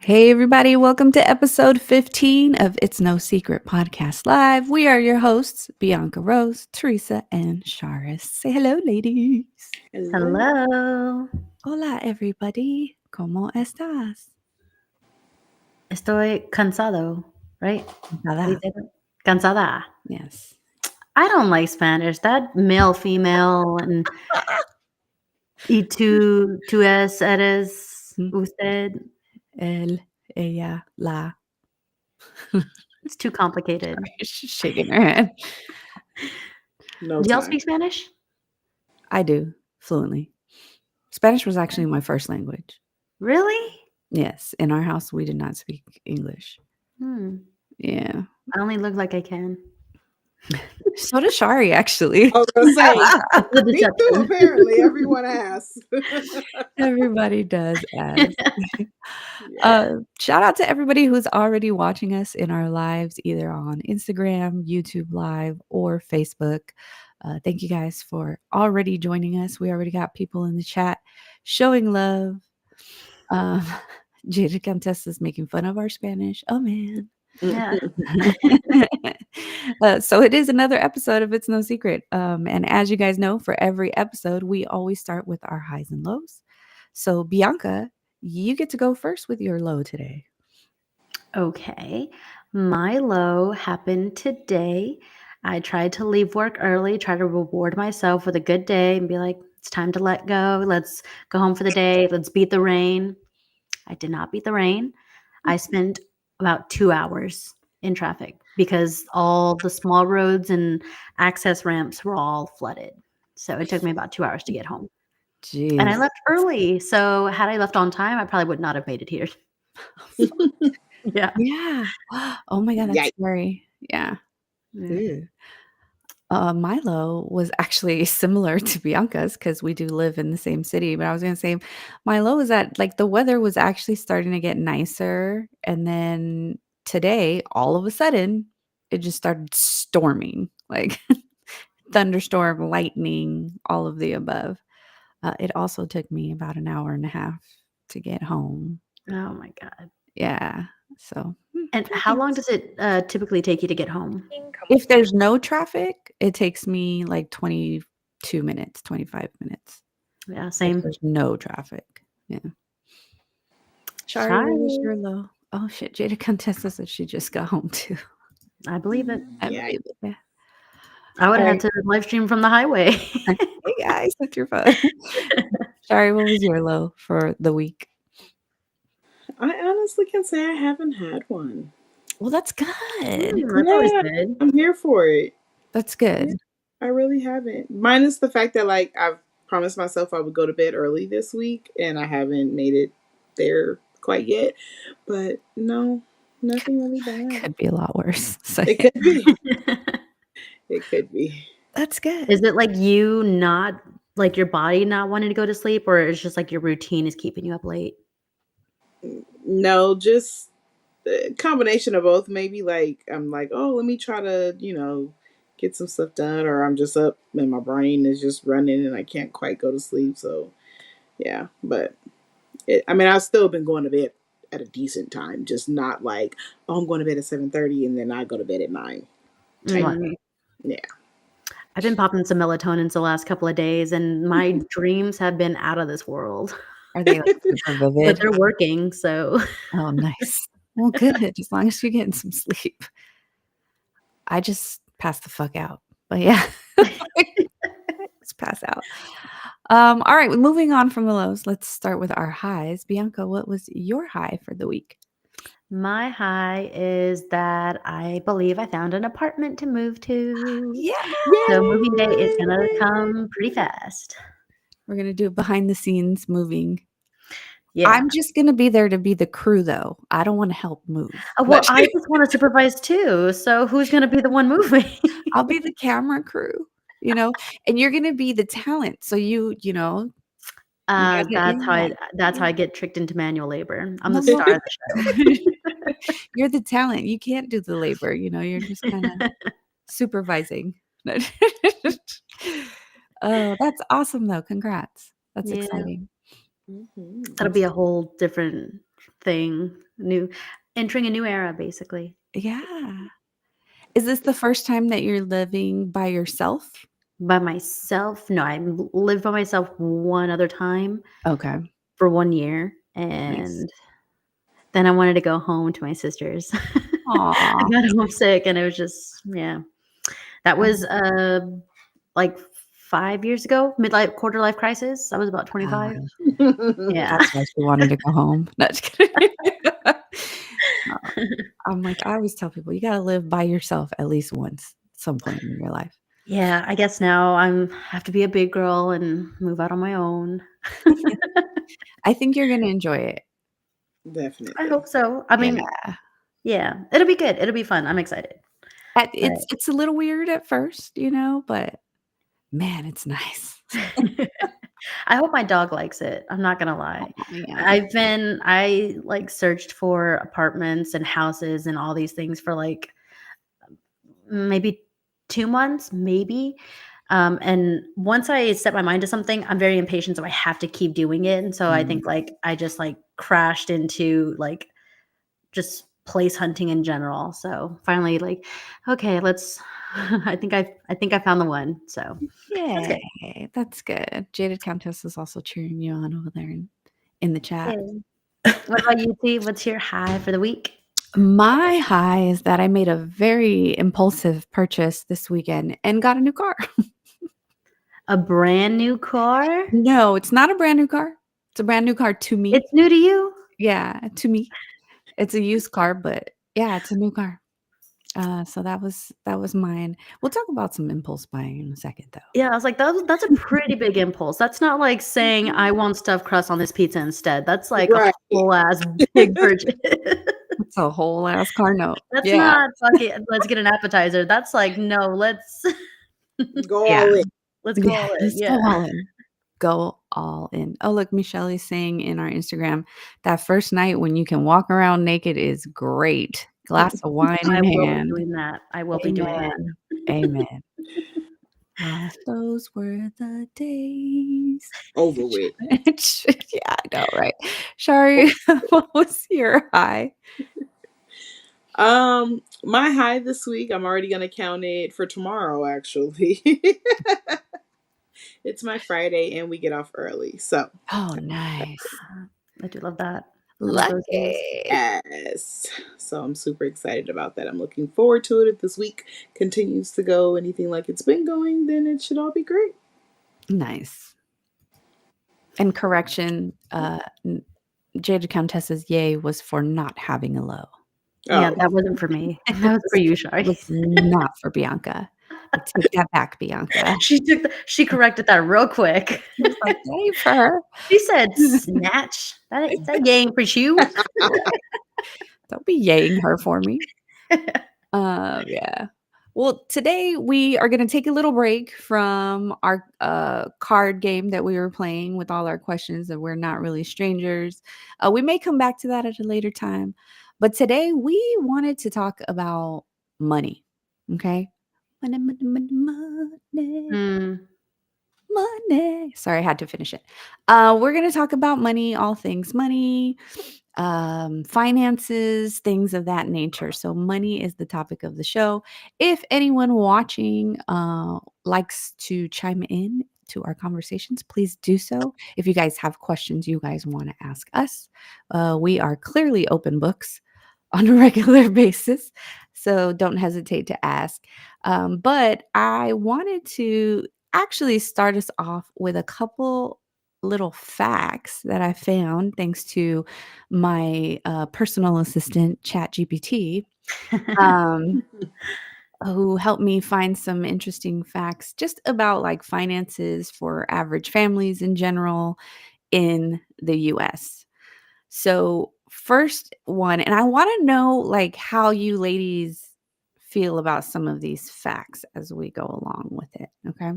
Hey, everybody, welcome to episode 15 of It's No Secret Podcast Live. We are your hosts, Bianca Rose, Teresa, and Charis. Say hello, ladies. Hello. Hello. Hola, everybody. ¿Cómo estás? Estoy cansado, right? How do you Cansada. say that? Cansada. Yes. I don't like Spanish. That male, female, and y tú eres, usted. El, ella, la. It's too complicated. She's shaking her head. No Do y'all time. speak Spanish? I do, fluently. Spanish was actually my first language. Really? Yes. In our house, we did not speak English. Yeah. I only look like I can. So does Shari, actually. I was gonna say, The me too. deception. Apparently, everyone asks. Everybody does ask. Yeah. Shout out to everybody who's already watching us in our lives, either on Instagram, YouTube Live, or Facebook. Thank you guys for already joining us. We already got people in the chat showing love. Jada Contessa is making fun of our Spanish. Oh, man. Yeah. So it is another episode of It's No Secret. And as you guys know, for every episode, we always start with our highs and lows. So Bianca, you get to go first with your low today. Okay. My low happened today. I tried to leave work early, try to reward myself with a good day and be like, it's time to let go. Let's go home for the day. Let's beat the rain. I did not beat the rain. I spent about 2 hours in traffic because all the small roads and access ramps were all flooded. So it took me about 2 hours to get home. And I Jeez. left early. So had I left on time, I probably would not have made it here. Yeah. Yeah. Oh my God, that's Yikes. scary. Yeah. Yeah. My low was actually similar to Bianca's because we do live in the same city. But I was going to say, my low is that like the weather was actually starting to get nicer. And then today, all of a sudden, it just started storming like thunderstorm, lightning, all of the above. It also took me about an hour and a half to get home. Oh my God. Yeah. So, And how long does it typically take you to get home? if there's no traffic, it takes me like 22 minutes, 25 minutes. Yeah, If same. there's no traffic. Yeah. Shari, what was your low? Oh shit, Jada Contessa said she just got home too. I believe it. I Yeah. believe it. Yeah. I would have Alright. had to live stream from the highway. Hey guys, that's your phone. Shari, what was your low for the week? I honestly can say I haven't had one. Well, that's good. That's always Yeah, good. I'm here for it. That's good. I really haven't. Minus the fact that like I've promised myself I would go to bed early this week, and I haven't made it there quite yet. But no, nothing really bad. Could be a lot worse. So It could be. It could be. that's good. Is it like you not like your body not wanting to go to sleep, or it's just like your routine is keeping you up late? No, just a combination of both. Maybe like I'm like, oh, let me try to, get some stuff done, or I'm just up and my brain is just running and I can't quite go to sleep. So yeah, but I mean, I've still been going to bed at a decent time, just not like, oh, I'm going to bed at 7:30 and then I go to bed at 9. Yeah. I've been popping some melatonin the last couple of days, and my dreams have been out of this world. Are they like super But vivid? they're working, so Oh, nice. Well, good. As long as you're getting some sleep. I just passed the fuck out. But yeah. Let's pass out. All right, moving on from the lows, let's start with our highs. Bianca, what was your high for the week? my high is that I believe I found an apartment to move to. Yeah. So moving day is gonna come pretty fast. We're gonna do behind the scenes moving. Yeah. I'm just gonna be there to be the crew though. I don't want to help move. Well, I just want to supervise too. So who's gonna be the one moving? I'll be the camera crew, and you're gonna be the talent. So That's how I get tricked into manual labor. I'm the No. star of the show. You're the talent. You can't do the labor, you're just kind of supervising. Oh, that's awesome though. Congrats. That's Yeah. exciting. Mhm. That'll be a whole different thing, new entering a new era, basically. Yeah. Is this the first time that you're living by yourself? By myself? No, lived by myself one other time Okay, for 1 year, nice. and then I wanted to go home to my sisters. I Aw. got homesick, and it was just yeah. That was, like 5 years ago, midlife quarter life crisis. I was about 25. Ah, Yeah. that's why she wanted to go home. No, just kidding. Uh, I'm like, I always tell people, you gotta live by yourself at least once, at some point in your life. Yeah, I guess now I'm have to be a big girl and move out on my own. I think you're gonna enjoy it. I Definitely. hope so. I Yeah. mean, yeah, it'll be good. It'll be fun. I'm excited. But It's a little weird at first, but man, it's nice. I hope my dog likes it. I'm not gonna lie. Oh, yeah. I like searched for apartments and houses and all these things for like maybe 2 months, maybe. And once I set my mind to something, I'm very impatient, so I have to keep doing it. And so I Mm, think like I just like crashed into like just place hunting in general. So finally, like, okay, let's. I think I found the one. So that's good. yay, that's good. Jaded Countess is also cheering you on over there in the chat. Yay. What about you, T? What's your high for the week? My high is that I made a very impulsive purchase this weekend and got a new car. A brand new car? No, it's not a brand new car. It's a brand new car to me. It's new to you? Yeah, to me. It's a used car, but yeah, it's a new car. So that was mine. We'll talk about some impulse buying in a second, though. Yeah, I was like, that's a pretty big impulse. That's not like saying I want stuffed crust on this pizza instead. That's like a Right. whole ass big purchase. It's a whole ass car note. That's Yeah, not fucking let's get an appetizer. That's like, no, let's Go yeah, all in. let's go yeah. all in. Let's go Yeah. all in. Go all in. Oh, look, Michelle is saying in our Instagram that first night when you can walk around naked is great. Glass of wine I in will be hand. doing that. I will be doing that. Amen. Amen. Those were the days. Over with. Yeah, I know, right? Shari, what was your high? My high this week, I'm already gonna count it for tomorrow, actually. It's my Friday and we get off early. So Oh, nice. I do love that. I love those days. Lucky. yes. So I'm super excited about that. I'm looking forward to it. If this week continues to go anything like it's been going, then it should all be great. Nice. And correction, Jada Countess's yay was for not having a low. Yeah, Oh, that wasn't for me. That was for you, Shari. It was not for Bianca. I take that back, Bianca. She corrected that real quick. It's like, yay for her. She said, "Snatch." That ain't for you. Don't be yaying her for me. Yeah. Well, today we are going to take a little break from our card game that we were playing with all our questions that we're not really strangers. We may come back to that at a later time. But today we wanted to talk about money. Okay? Money, money, money, money. Mm. Money. Sorry, I had to finish it. We're going to talk about money, all things money, finances, things of that nature. So, money is the topic of the show. If anyone watching likes to chime in to our conversations, please do so. If you guys have questions you guys want to ask us, we are clearly open books on a regular basis. So, don't hesitate to ask. But I wanted to actually start us off with a couple little facts that I found thanks to my personal assistant, ChatGPT, um, who helped me find some interesting facts just about like finances for average families in general in the US. So, first one, and I want to know like how you ladies feel about some of these facts as we go along with it. Okay.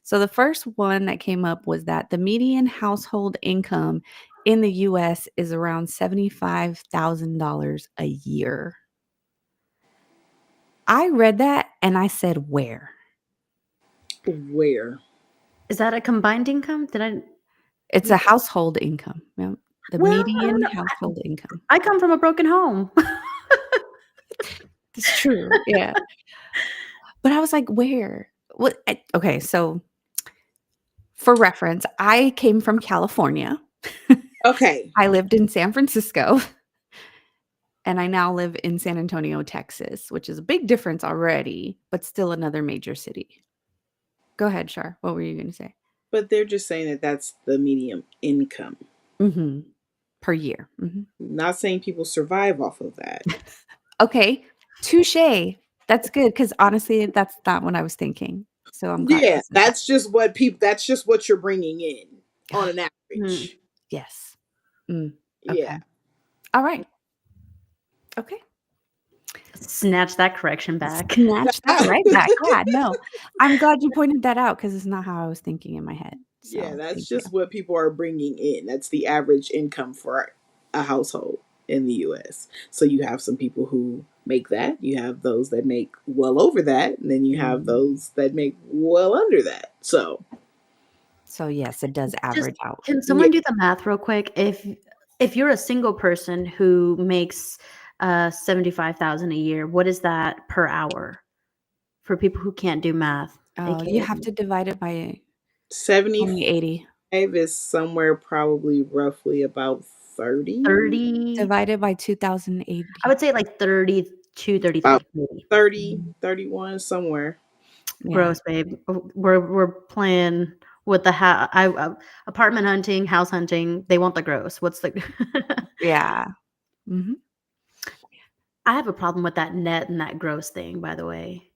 So, the first one that came up was that the median household income in the US is around $75,000 a year. I read that and I said, where? where? Is that a combined income? Did I It's a household income. Yeah. The Well, I don't median know. household income. I come from a broken home. It's true, yeah. But I was like, "Where?" Okay, so for reference, I came from California. Okay, I lived in San Francisco, and I now live in San Antonio, Texas, which is a big difference already, but still another major city. Go ahead, Shar. What were you gonna say? but they're just saying that that's the medium income. Mhm. Per year. Mhm. Not saying people survive off of that. Okay, touche. That's good because honestly, that's not what I was thinking. So I'm glad Yeah, you said that. that's just what people. That's just what you're bringing in on an Mm, average. Yes. Mm, Yeah. okay. All right. Okay. snatch that correction back. Snatch that right back. Yeah, no. I'm glad you pointed that out because it's not how I was thinking in my head. Yeah, So that's thank you. just what people are bringing in. That's the average income for a household in the US. So you have some people who make that, you have those that make well over that, and then you have Mm. those that make well under that. So, So yes, it does Just average out. can yeah, someone do the math real quick? If you're a single person who makes 75,000 a year, what is that per hour? For people who can't do math, You aka have to divide it by 75 2080. is somewhere probably roughly about 30, 30, Divided by I 2080. would say like 32, about 33 maybe. 30, Mhm. 31 somewhere. Yeah. Gross, babe. We're playing with the apartment hunting, house hunting. They want the gross. What's the Yeah. Mhm. I have a problem with that net and that gross thing, by the way.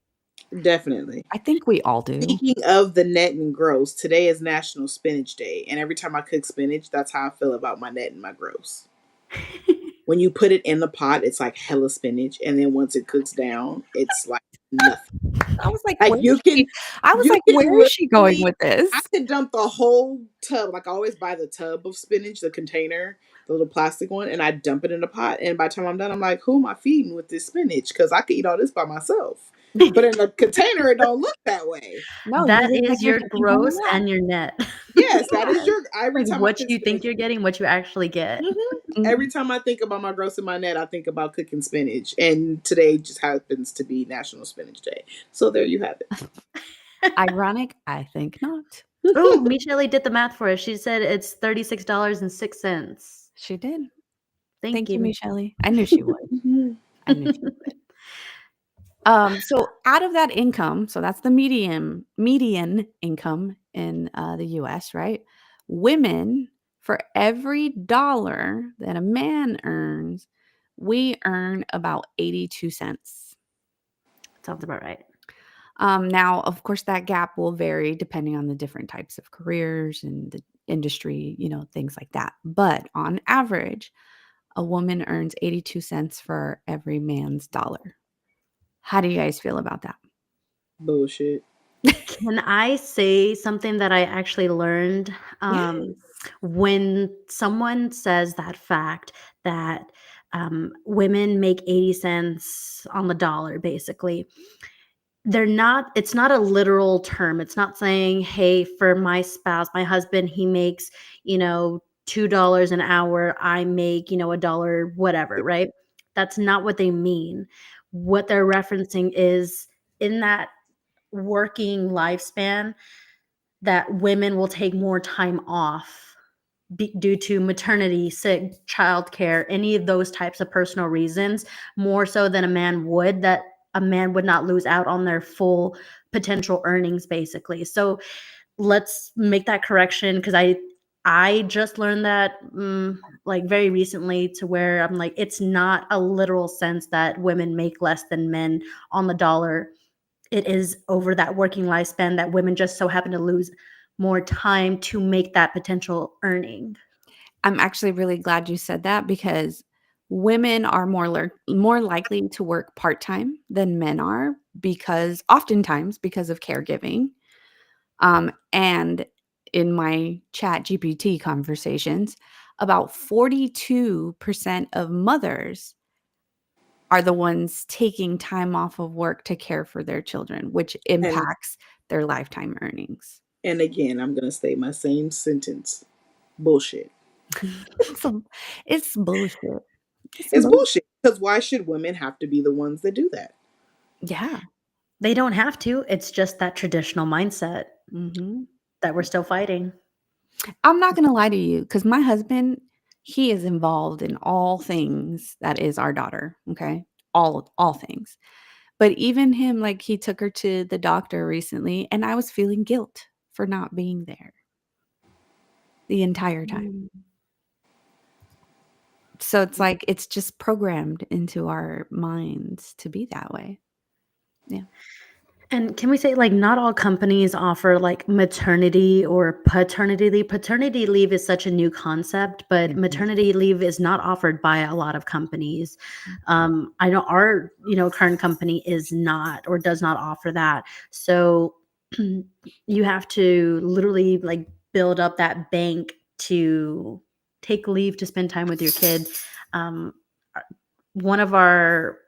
Definitely. I think we all do. Speaking of the net and gross, today is National Spinach Day, and every time I cook spinach, that's how I feel about my net and my gross. When you put it in the pot, it's like hella spinach, and then once it cooks down, it's like nothing. I was like, Like "Where is she?" I was you like, can "Where is she going literally, with I this?" could dump the whole tub. Like I always buy the tub of spinach, the container, the little plastic one, and I dump it in a pot. And by the time I'm done, I'm like, who am I feeding with this spinach? Because I could eat all this by myself. But in a container, it don't look that way. No, you That look like is you're your taking home a gross lot. and your net. Yes, that is Yeah. your. Every Like time I what cook you think spinach, you're getting, what you actually get. every Mhm. time I think about my gross in my net, I think about cooking spinach. And today just happens to be National Spinach Day. So there you have it. Ironic? I think not. Oh, Michelle did the math for us. She said it's $36.06. She did. Thank Thank you, you. Michelle. I knew she would. Mhm. I knew she would. So out of that income, so that's the median income in the US, right? Women, for every dollar that a man earns, we earn about 82 cents. Sounds about right. Now, of course, that gap will vary depending on the different types of careers and the industry, things like that. But on average, a woman earns 82 cents for every man's dollar. How do you guys feel about that? Bullshit. Can I say something that I actually learned? Yes. When someone says that fact that women make 80 cents on the dollar, basically, it's not a literal term. It's not saying, hey, for my spouse, my husband, he makes, $2 an hour, I make, a dollar, whatever, right? That's not what they mean. What they're referencing is in that working lifespan that women will take more time off due to maternity, sick, childcare, any of those types of personal reasons, more so than a man would, that a man would not lose out on their full potential earnings, basically. So let's make that correction because I just learned that like very recently, to where I'm like, it's not a literal sense that women make less than men on the dollar. It is over that working lifespan that women just so happen to lose more time to make that potential earning. I'm actually really glad you said that because women are more likely to work part-time than men are because oftentimes because of caregiving. And in my chat GPT conversations, about 42% of mothers are the ones taking time off of work to care for their children, which And impacts their lifetime earnings. and again, I'm gonna say my same sentence. Bullshit. So, it's bullshit. It's It's bull bullshit. Because why should women have to be the ones that do that? Yeah. They don't have to. It's just that traditional mindset Mhm. that we're still fighting. I'm not gonna lie to you, because my husband, he is involved in all things that is our daughter, okay? All things. But even him, like, he took her to the doctor recently, and I was feeling guilt for not being there the entire time. Mm. So it's like it's just programmed into our minds to be that way. Yeah. And can we say, like, not all companies offer, like, maternity or paternity leave? Paternity leave is such a new concept, but Mhm. maternity leave is not offered by a lot of companies. I know our, current company is not or does not offer that. So you have to literally, like, build up that bank to take leave to spend time with your kid. Um, One of our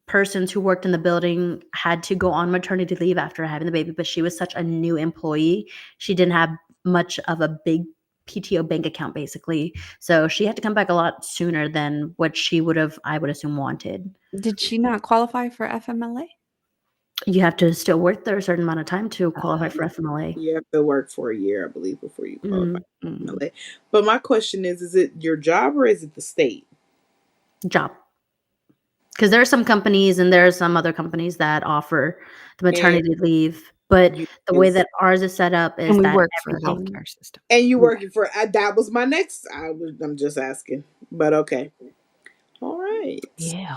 persons who worked in the building had to go on maternity leave after having the baby, but she was such a new employee. She didn't have much of a big PTO bank account, basically. So she had to come back a lot sooner than what she would have, I would assume, wanted. Did she not qualify for FMLA? You have to still work there a certain amount of time to qualify for Oh. FMLA. You have to work for a year, I believe, before you qualify Mm, for Mm. FMLA. But my question is it your job or is it the state? job. Because there are some companies and there are some other companies that offer the And maternity leave, but you the way is that ours is set up And is we that work for a everything. healthcare system. and you Yeah. working for that was my next I'm just asking. But okay. All right. Yeah.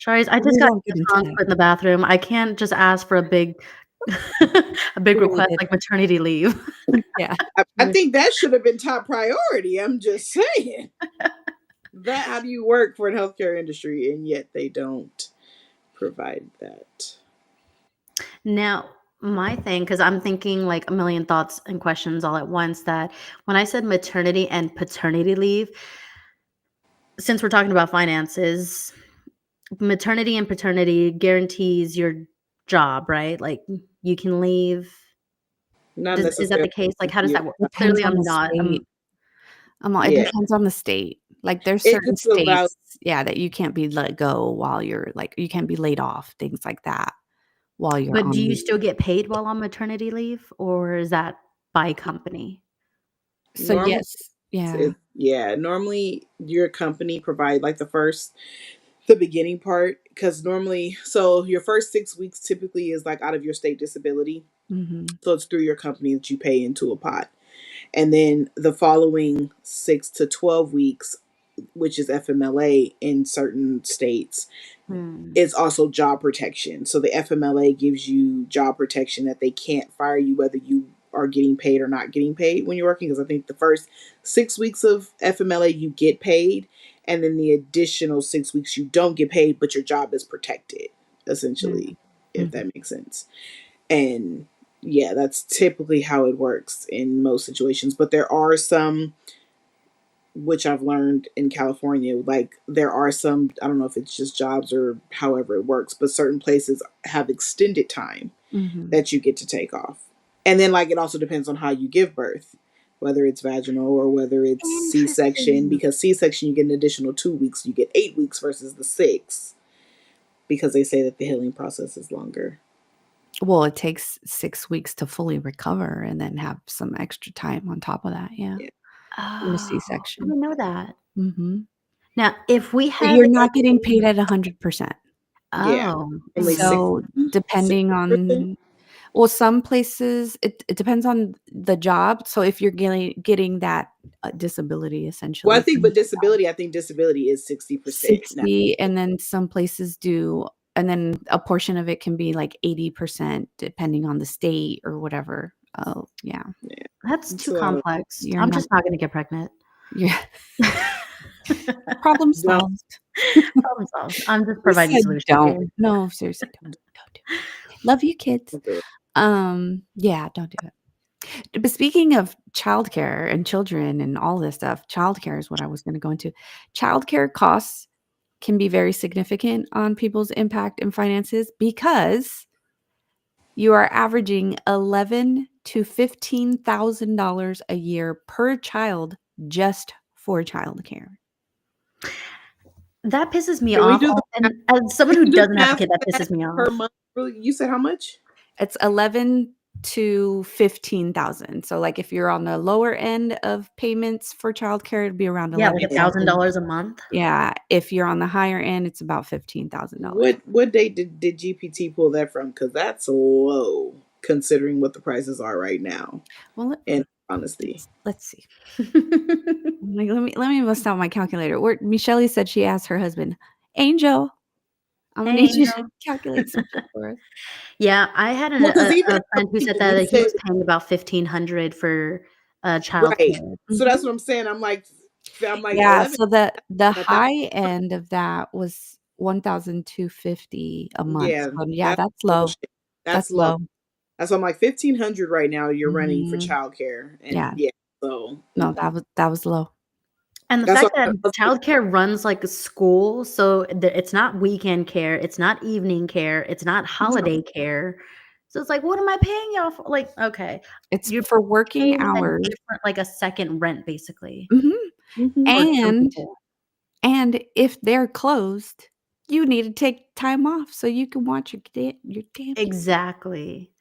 Sorry, I just We got won't get into tampons that. put in the bathroom. I can't just ask for a big a big We request did. like maternity leave. Yeah. I think that should have been top priority. I'm just saying. That how do you work for a healthcare industry and yet they don't provide that? Now, my thing, because I'm thinking like a million thoughts and questions all at once, that when I said maternity and paternity leave, since we're talking about finances, maternity and paternity guarantees your job, right? Like, you can leave. Not Is that necessarily the case? Like, how does your that work? Depends Clearly, on I'm the not. state. It yeah. depends on the state. Like, there's It certain just allows states, yeah, that you can't be let go while you're like you can't be laid off, things like that, while you're But do on you leave. still get paid while on maternity leave, or is that by company? So, normally yes. Yeah. yeah, normally your company provide like the beginning part because normally so your first 6 weeks typically is like out of your state disability. Mhm. So it's through your company that you pay into a pot. And then the following 6 to 12 weeks, which is FMLA in certain states, Hmm. is also job protection. So the FMLA gives you job protection that they can't fire you whether you are getting paid or not getting paid when you're working. Because I think the first 6 weeks of FMLA you get paid, and then the additional 6 weeks you don't get paid, but your job is protected, essentially, if Mhm. that makes sense. And yeah, that's typically how it works in most situations. But there are some, which I've learned in California, like there are some, I don't know if it's just jobs or however it works, but certain places have extended time Mhm. that you get to take off. And then, like, it also depends on how you give birth, whether it's vaginal or whether it's C section, Interesting. because C section, you get an additional 2 weeks, you get 8 weeks versus the six, because they say that the healing process is longer. Well, it takes 6 weeks to fully recover and then have some extra time on top of that, yeah, Yeah. Oh, in a I C-section. didn't know that. Mhm. Now, if we But have you're not getting a paid at 100%. Yeah. oh, Only six, So, 60%. depending on well, some places it depends on the job. So, if you're getting that, disability Well, essentially from I think disability is 60% now. 60, and then some places do and then a portion of it can be like 80% depending on the state or whatever. Oh, yeah. Yeah. that's It's too a lot of complex. You're I'm not just not gonna get pregnant. yeah. Problem don't solved. Problem solved. I'm just Who providing said solutions don't? here. No, seriously, don't do it. Love you, kids. do it. Yeah, don't do it. But speaking of childcare and children and all this stuff, childcare is what I was gonna go into. Childcare costs can be very significant on people's impact and finances because you are averaging $11,000 to $15,000 a year per child just for childcare. That pisses me Can we off, do the and as someone can who we do the doesn't have a math kid, that for that pisses me per off. month? Really? You said how much? It's 11 to 15,000. So like if you're on the lower end of payments for childcare, it'd be around Yeah, like 11,000. $1,000 a month. Yeah, if you're on the higher end, it's about $15,000. What date did GPT pull that from? Because that's low considering what the prices are right now. Well, In honesty, let's see. Like, let me bust out my calculator. Where Michelle said she asked her husband, Angel, I'm gonna Hey, need you to Angel. calculate something for us. Yeah, I had well, because even a friend who said we that he said was paying about 1,500 for right. childcare. So that's Mhm. what I'm saying. I'm like Yeah, 11. so the But that, high end of that was 1,250 a month. yeah, So yeah, that's that's low. bullshit. That's That's low. low. That's why I'm like 1,500 right now. You're running for Mhm. childcare, Yeah. and yeah, so No, that was low. And the that's fact what that I was like, childcare runs like a school, so it's not weekend care, it's not evening care, it's not no, holiday care. So it's like, what am I paying y'all for? Like, okay, It's you're for working paying a hours. different, like a second rent, basically, Mhm. mhm. for some And people. and if they're closed, you need to take time off so you can watch your damn kid. Exactly.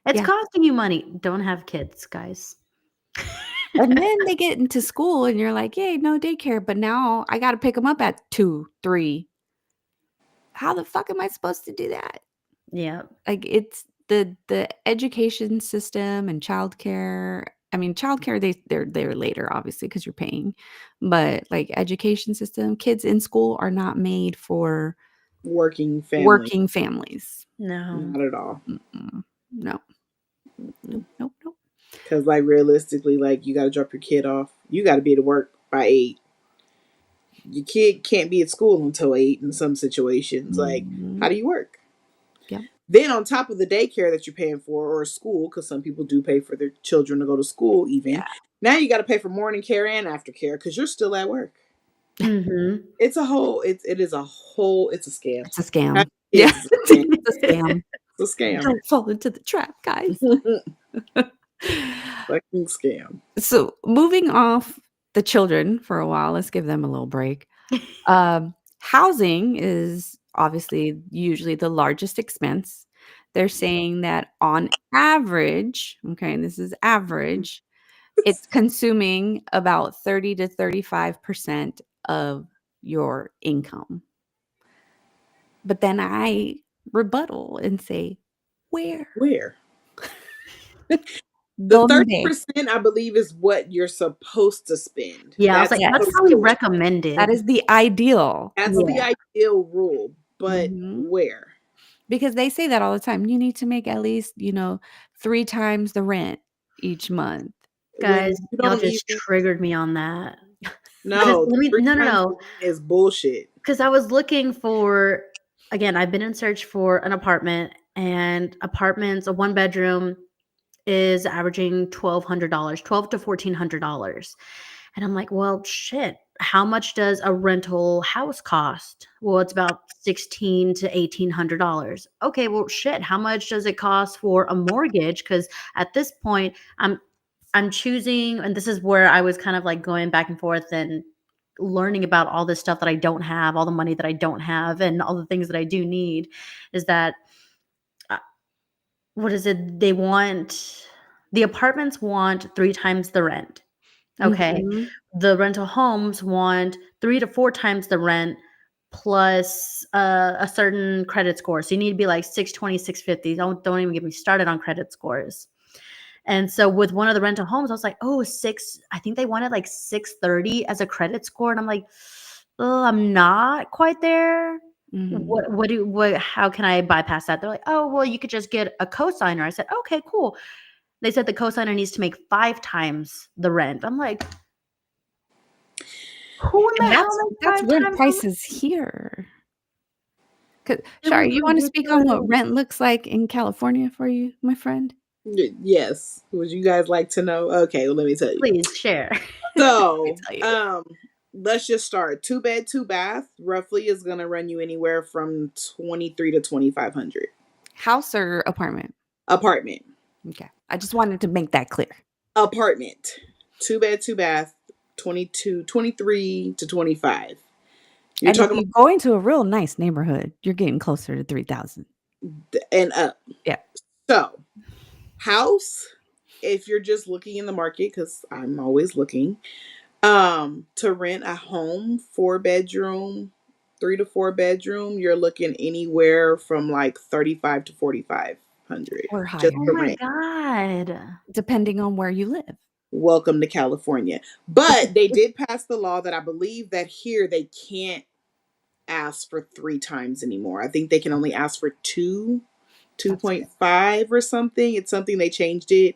It's Yeah. costing you money. Don't have kids, guys. And then they get into school and you're like, "Yay, no daycare," but now I gotta pick them up at 2, 3. How the fuck am I supposed to do that? Yeah. Like, it's the education system and childcare. I mean, childcare, they're later, obviously, because 'cause you're paying, but, like, education system, kids in school are not made for Working family, working families. No. not at all. Mm-mm. No. Nope, nope, nope. Because like realistically, like you got to drop your kid off. You got to be to work by 8. Your kid can't be at school until 8 in some situations. Like, how Mhm. do you work? Yep. Then on top of the daycare that you're paying for or school, because some people do pay for their children to go to school, even Yeah. now you got to pay for morning care and after care because you're still at work. Mhm. It's a whole. It is a whole. It's a scam. It's a scam. Having Yeah. kids is a scam. It's a scam. It's a scam. Don't fall into the trap, guys. Fucking scam. So, moving off the children for a while, let's give them a little break. Housing is obviously usually the largest expense. They're saying that on average, okay, and this is average, it's consuming about 30 to 35% of your income. But then I rebuttal and say, "Where? Where? The Donde?" 30%, I believe, is what you're supposed to spend. Yeah, I was That's like, that's Yes, probably supposed that recommended. is the ideal. that's the Yeah. ideal rule. But Mhm. where? Because they say that all the time. You need to make at least, 3 times the rent each month. When Guys, you y'all don't just even triggered me on that. Because know let me three no, no, times the no. rent is bullshit. Because I was looking for, again, I've been in search for an apartment, and apartments, a one bedroom is averaging $1,200, twelve to $1,400. And I'm like, well, shit. How much does a rental house cost? Well, it's about $1,600 to $1,800. Okay, well, shit. How much does it cost for a mortgage? Because at this point, I'm choosing, and this is where I was kind of like going back and forth and learning about all this stuff that I don't have, all the money that I don't have, and all the things that I do need. Is that uh, what is it? The apartments want 3 times the rent. Okay. Mhm. The rental homes want 3 to 4 times the rent plus a certain credit score. So you need to be like 620, 650. Don't even get me started on credit scores. And so with one of the rental homes, I was like, oh, I think they wanted like 630 as a credit score. And I'm like, oh, I'm not quite there. Mhm. How can I bypass that? They're like, oh, well, you could just get a cosigner. I said, okay, cool. They said the cosigner needs to make 5 times the rent. I'm like, who in And the hell that's makes that's 5 rent times the rent? prices here. 'Cause It was Shari, you wanna speak on what ridiculous. rent looks like in California for you, my friend? Yes. Would you guys like to know? Okay, well let me tell you. Please share. Let me So, tell you. let's just start. 2 bed, 2 bath roughly is gonna run you anywhere from 23 to 2,500. House or apartment? Apartment. Okay. I just wanted to make that clear. Apartment. 2 bed, 2 bath, 22, 23 to 25. You're And if talking you go into a real nice neighborhood, you're getting closer to 3,000. about and up. Yeah. So, house, if you're just looking in the market, because I'm always looking, to rent a home, 4 bedroom, 3 to 4 bedroom, you're looking anywhere from like 35 to 4,500 Or just Oh higher, to my rent. god. depending on where you live. Welcome to California. But they did pass the law that I believe that here they can't ask for 3 times anymore. I think they can only ask for two, That's good. 2.5 or something. It's something they changed it.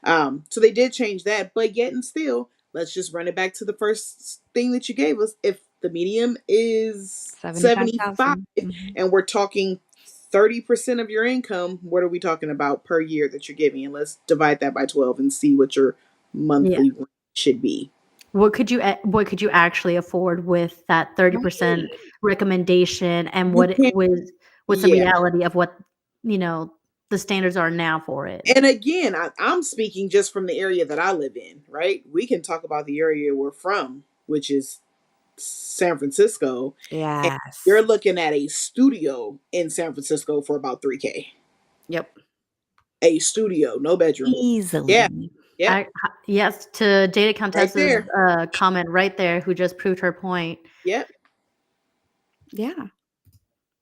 So they did change that, but yet and still, let's just run it back to the first thing that you gave us. If the medium is 75 75,000. Mhm. and we're talking 30% of your income, what are we talking about per year that you're giving? And let's divide that by 12 and see what your Yeah. monthly rent should be. What could you actually afford with that 30% Right. recommendation and You what it can't, was the yeah. reality of what, you know, the standards are now for it? And again, I'm speaking just from the area that I live in, right? We can talk about the area we're from, which is San Francisco, and you're Yes. looking at a studio in San Francisco for about 3K. Yep. A studio, no bedroom. Yeah, Easily. yep, Yes, to Jada right Countess's there. comment right there, who just proved her point. Yep, Yeah.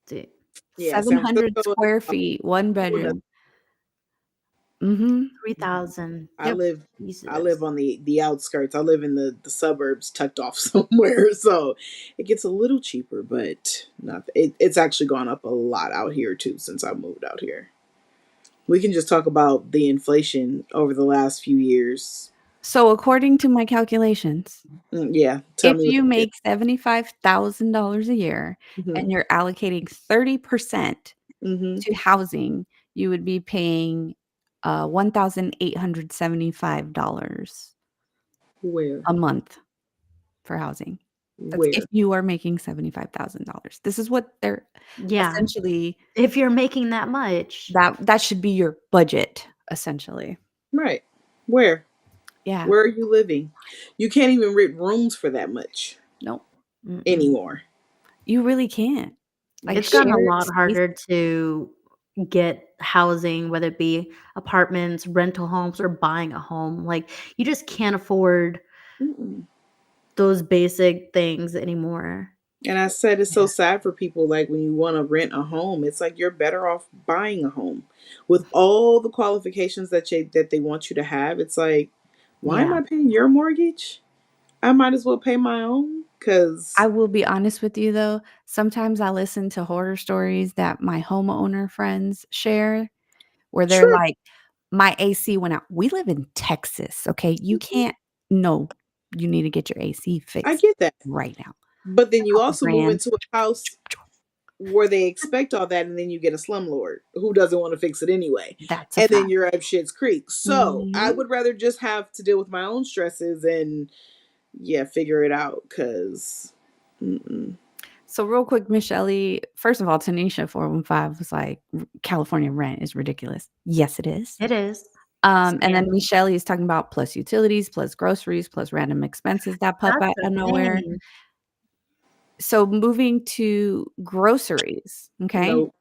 D- yeah. San 700 Francisco. square feet, 1 Oh, no. bedroom. Mhm. 3,000. I Yep. live. I live Jesus. on the outskirts. I live in the suburbs, tucked off somewhere, so it gets a little cheaper, but not. It's actually gone up a lot out here too since I moved out here. We can just talk about the inflation over the last few years. So according to my calculations, Yeah, tell if me what you it make $75,000 a year is. and you're allocating 30% Mm-hmm. to housing, you would be paying, $1,875 Where? a month for housing. That's if Where? you are making $75,000. This is what they're Yeah. essentially If you're making that much. that should be your budget, essentially. Right. Where? Yeah. Where are you living? You can't even rent rooms for that much Nope. Mm-mm. anymore. You really can't. Like, It's gotten a shared lot space. harder to get housing, whether it be apartments, rental homes, or buying a home. Like, you just can't afford Mm-mm. those basic things anymore. And I said it's so Yeah. sad for people. Like when you want to rent a home, it's like you're better off buying a home with all the qualifications that they want you to have. It's like, why am Yeah. I paying your mortgage? I might as well pay my own I because will be honest with you, though, sometimes I listen to horror stories that my homeowner friends share where they're true. like, "My AC went out." We live in Texas, okay? You can't no, you need to get your AC I fixed get that. right now. But then you Couple also move grand. into a house where they expect all that, and then you get a slumlord who doesn't want to fix it anyway. That's a And then fact. you're up shit's creek. So I Mhm. would rather just have to deal with my own stresses and yeah, figure it out because So real quick, Miss Shelley, first of all, Tanisha 415 was like, California rent is ridiculous." Yes, it is. It is. And then Scam. Miss Shelley is talking about plus utilities, plus groceries, plus random expenses that pop That's out the of nowhere. thing. So moving to groceries, okay? no,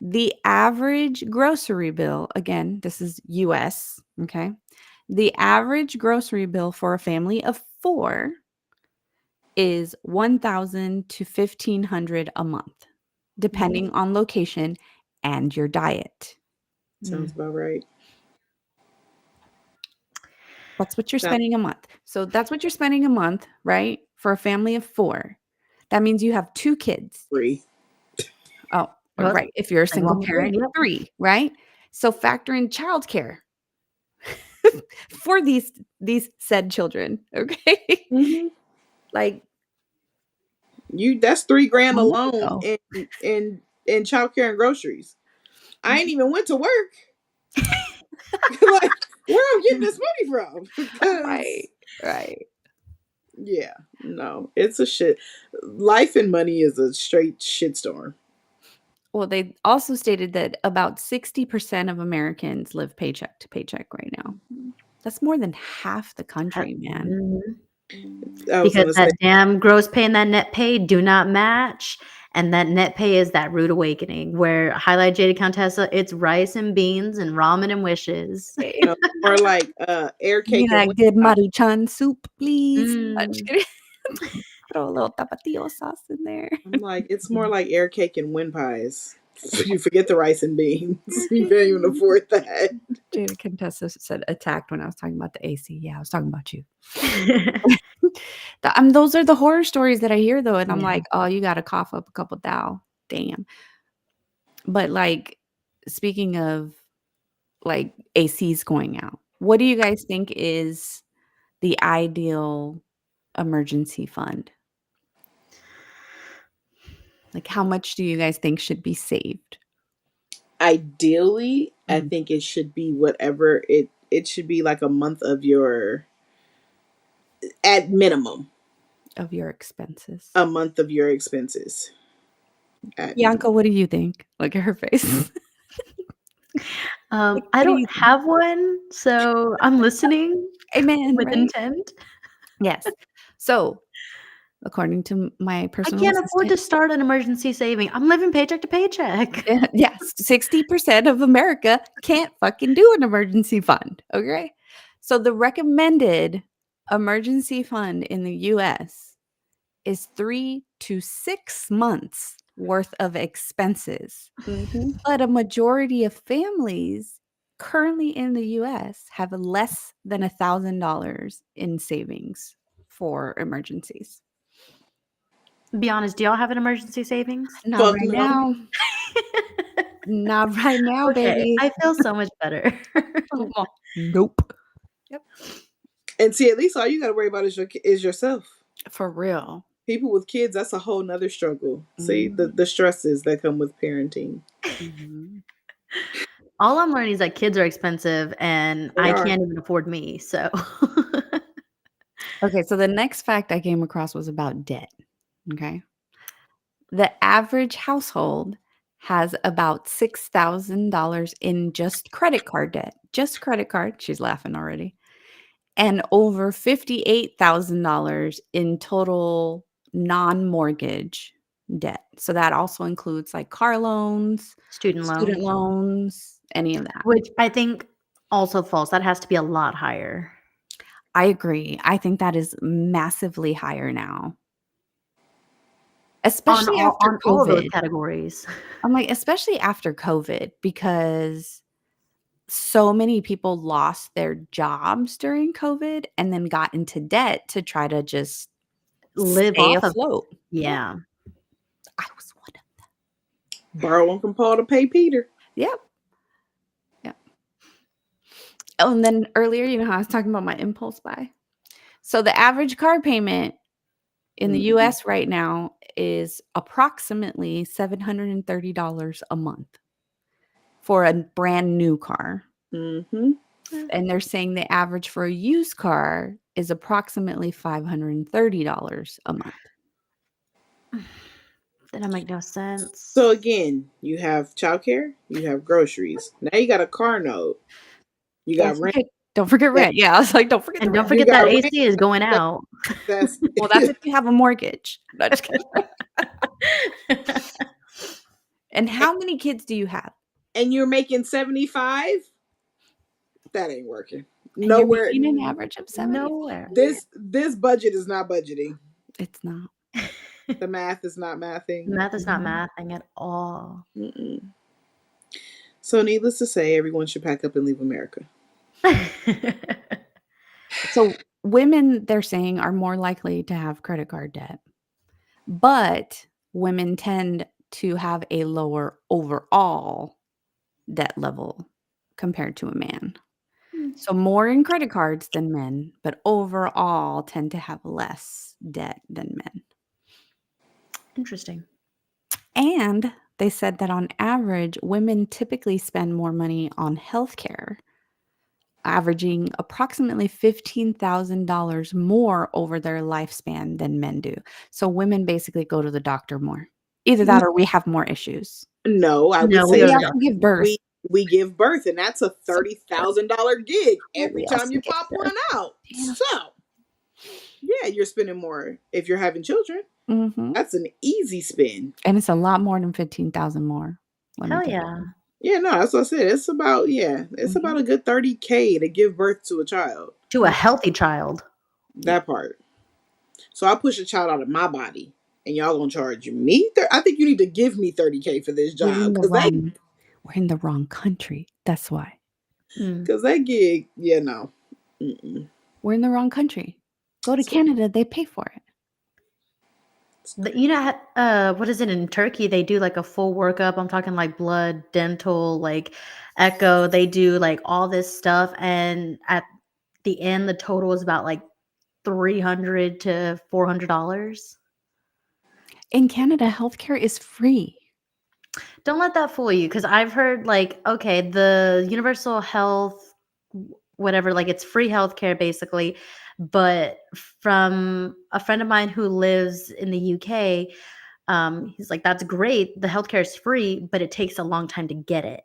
The average grocery bill, again, this is US, okay? The average grocery bill for a family of 4 is 1,000 to 1,500 a month, depending on location and your diet. Mm. sounds about right. That's what you're Sounds spending a month. So that's what you're spending a month, right? For a family of 4. That means you have 2 kids. free. Oh, Well, right. If you're a single technically, parent, yep. 3, right? So factor in childcare for these said children, okay? Hmm. Like, You that's 3 grand a month alone ago. in childcare and groceries. I ain't even went to work. Like where I'm getting this money from? Right, Because right. yeah, no, it's a shit. Life and money is a straight shitstorm. Well, they also stated that about 60% of Americans live paycheck to paycheck right now. That's more than half the country, man. Mhm. I was Because gonna say, that damn gross pay and that net pay do not match, and that net pay is that rude awakening where highlight jaded Contessa, it's rice and beans and ramen and wishes. no, or like air Give me cake and that wind good pie. Maruchan soup, please. I'm just Mm. kidding. Throw a little tapatio sauce in there. I'm like, it's more like air cake and wind pies. You forget the rice and beans. You can't even afford that. Jada Contessa said attacked when I was talking about the AC. Yeah, I was talking about you. Those are the horror stories that I hear though, and I'm Yeah. like, oh, you got to cough up a couple thou. Damn. But like, speaking of like ACs going out, what do you guys think is the ideal emergency fund? Like, how much do you guys think should be saved Ideally, I Mhm. think it should be whatever it should be like a month of your at minimum of your expenses? a month of your expenses at Bianca, minimum. what do you think? Look at her face. Like, I what do don't you think? have one, so I'm listening Amen, with right? intent. Yes. So, according to my I personal can't afford to assistant, start an emergency saving. I'm living paycheck to paycheck. yes, 60% of America can't fucking do an emergency fund, okay? So the recommended emergency fund in the US is 3 to 6 months worth of expenses. Mm-hmm. But a majority of families currently in the US have less than $1,000 in savings for emergencies. Be honest, do y'all have an emergency savings? Not Fuck right no. now. Not right now, Okay, baby. I feel so much better. Nope. Yep. And see, at least all you got to worry about is yourself. For real. People with kids, that's a whole nother struggle. See Mhm. the stresses that come with parenting. Mhm. All I'm learning is that kids are expensive and They I are. can't even afford me, so Okay, so the next fact I came across was about debt. Okay. The average household has about $6,000 in just credit card debt. Just credit card. She's laughing already. And over $58,000 in total non-mortgage debt. So that also includes like car loans, student student loans, loans, any of that. which I think also false. That has to be a lot higher. I agree. I think that is massively higher now, especially after On all of those COVID. categories. I'm like, especially after COVID, because so many people lost their jobs during COVID and then got into debt to try to just Live stay off of afloat. yeah. I was one of Borrowing from Paul to pay Peter. Yep. Yep. Oh, and then earlier, you know how I was talking about my impulse buy? So the average car payment in the Mm-hmm. US right now is approximately $730 a month for a brand new car. Mm-hmm. And they're saying the average for a used car is approximately $530 a month. That don't make no sense. So again, you have childcare, you have groceries. Now you got a car note. You got rent. Don't forget That, rent. Yeah, I was like, don't forget the And don't rent. you forget got that rent. AC is going out. That's Well, that's if you have a mortgage. No, just kidding. And how many kids do you have? and you're making 75. That ain't working. And you're Nowhere. making an average of 75? Nowhere. This budget is not budgeting. It's not. The math is not mathing. Math is not Mhm. mathing at all. Mm-mm. So needless to say, everyone should pack up and leave America. So women, they're saying, are more likely to have credit card debt, but women tend to have a lower overall debt level compared to a man. So more in credit cards than men, but overall tend to have less debt than men. Interesting. And they said that on average, women typically spend more money on healthcare, averaging approximately $15,000 more over their lifespan than men do. So women basically go to the doctor more. Either that or we have more issues. No, I would No, we say We go to the that also doctor. give birth. we give birth, and that's a $30,000 gig Well, every we time also you give pop birth. one out. Damn. So Yeah, you're spending more if you're having children. Mhm. That's an easy spend. And it's a lot more than 15,000 more, let me Hell tell yeah. you. Yeah, no, that's what I said. It's Mhm. about a good 30K to give birth to a child. To a Yep, healthy child. yep. That part. So I push a child out of my body, and y'all gonna charge me? I think you need to give me 30K for this We're in job the wrong we're in the wrong country, that's why. Mm. because that gig, yeah, no. Mm-mm. We're in the wrong country. Go to So, Canada, they pay for it. You know, what is it in Turkey? They do like a full workup. I'm talking like blood, dental, like echo. They do like all this stuff, and at the end, the total is about like $300 to $400. In Canada, healthcare is free. Don't let that fool you, because I've heard like, okay, the universal health, whatever, like it's free healthcare basically. But from a friend of mine who lives in the UK, he's like, that's great. The healthcare is free, but it takes a long time to get it.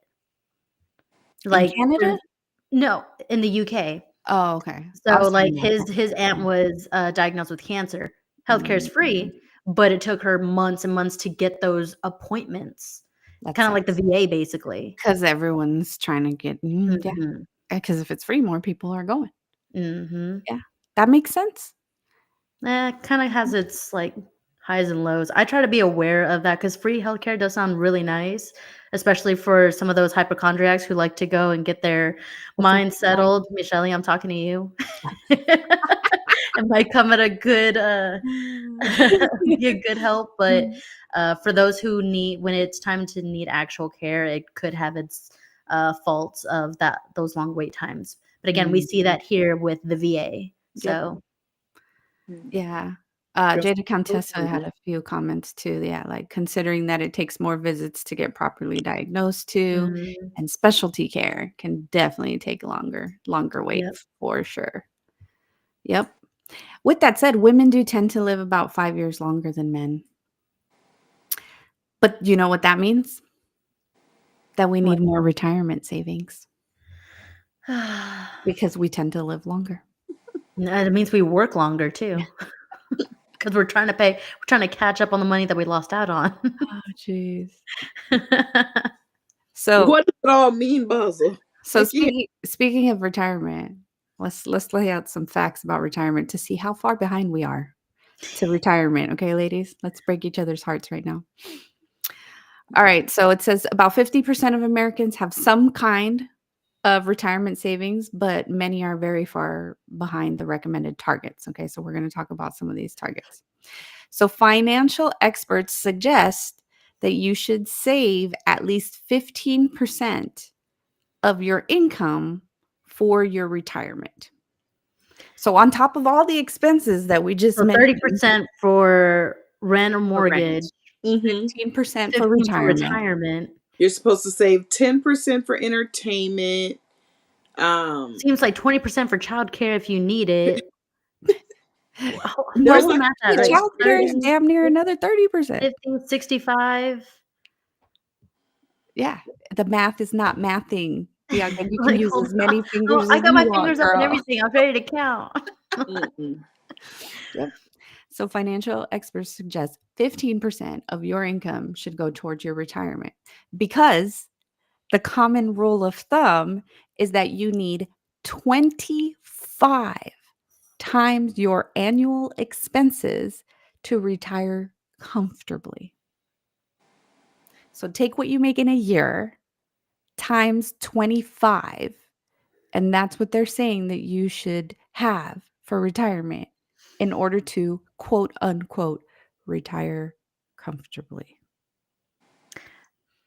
In Like, Canada? no, in the UK. Oh, okay. I So was like talking about his aunt was diagnosed with cancer. Healthcare is Mm, free, but it took her months and months to get those appointments. that Kind of like the sucks. VA, basically. 'Cause everyone's trying to get yeah, Mhm. because if it's free, more people are going. Mhm. Yeah, that makes sense. Kinda has its, like, highs and lows. I try to be aware of that because free healthcare does sound really nice, especially for some of those hypochondriacs who like to go and get their The freaking mind life. settled. Michelle, I'm talking to you. It might come at a good, be a good help, but, for those who need when it's time to need actual care, it could have its, faults of those long wait times. But again, we see Mhm. that here with the VA, Yep. so Yeah. Just Jada Countessa had a few comments too. Yeah, like considering that it takes more visits to get properly diagnosed too, mhm. and specialty care can definitely take longer Yep. waits for sure. Yep. With that said, women do tend to live about 5 years longer than men. But you know what that means? That we What? need more retirement savings because we tend to live longer. No, it means we work longer too, because we're trying to catch up on the money that we lost out on. Oh, jeez. So what does it all mean, Buzzle? so speaking of retirement, let's lay out some facts about retirement to see how far behind we are to retirement, okay, ladies? Let's break each other's hearts right now. All right, so it says about 50% of Americans have some kind of retirement savings, but many are very far behind the recommended targets, okay? So we're gonna talk about some of these targets. So financial experts suggest that you should save at least 15% of your income for your retirement. So on top of all the expenses that we just So mentioned, 30% for rent or for rent, mortgage, Mm-hmm. 15% for 15 for retirement. retirement. You're supposed to save 10% for entertainment. Seems like 20% for childcare if you need it. What There's we like math a at, Hey, like whole childcare is 30, damn near another 30%. 50, 65? Yeah, the math is not mathing. Bianca, you can Like, use hold as on. many Oh, fingers I as got you my want, fingers up and girl. everything. I'm ready to count. Mm-mm. Yep. So financial experts suggest 15% of your income should go towards your retirement because the common rule of thumb is that you need 25 times your annual expenses to retire comfortably. So take what you make in a year times 25, and that's what they're saying that you should have for retirement in order to quote unquote retire comfortably.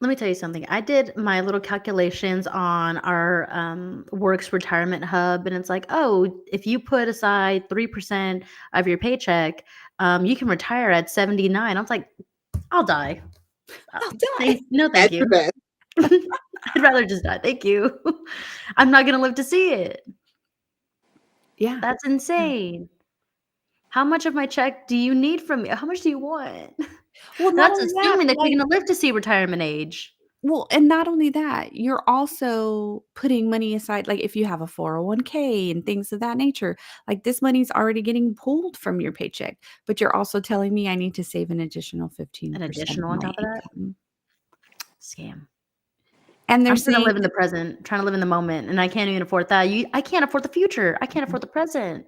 Let me tell you something. I did my little calculations on our Works Retirement Hub, and it's like, oh, if you put aside 3% of your paycheck, you can retire at 79. I was like, I'll die. I'll die. No, thank At you. your best. I'd rather just die. Thank you. I'm not gonna live to see it. Yeah. That's insane. How much of my check do you need from me? How much do you want? Well, not That's only that, assuming but that you're like gonna live to see retirement age. Well, and not only that, you're also putting money aside, like, if you have a 401k and things of that nature, like, this money's already getting pulled from your paycheck, but you're also telling me I need to save an additional An 15% of additional on my top of that? income. Scam. And they're I'm trying to saying live in the present, trying to live in the moment, and I can't even afford that. I can't afford the future. I can't afford the present.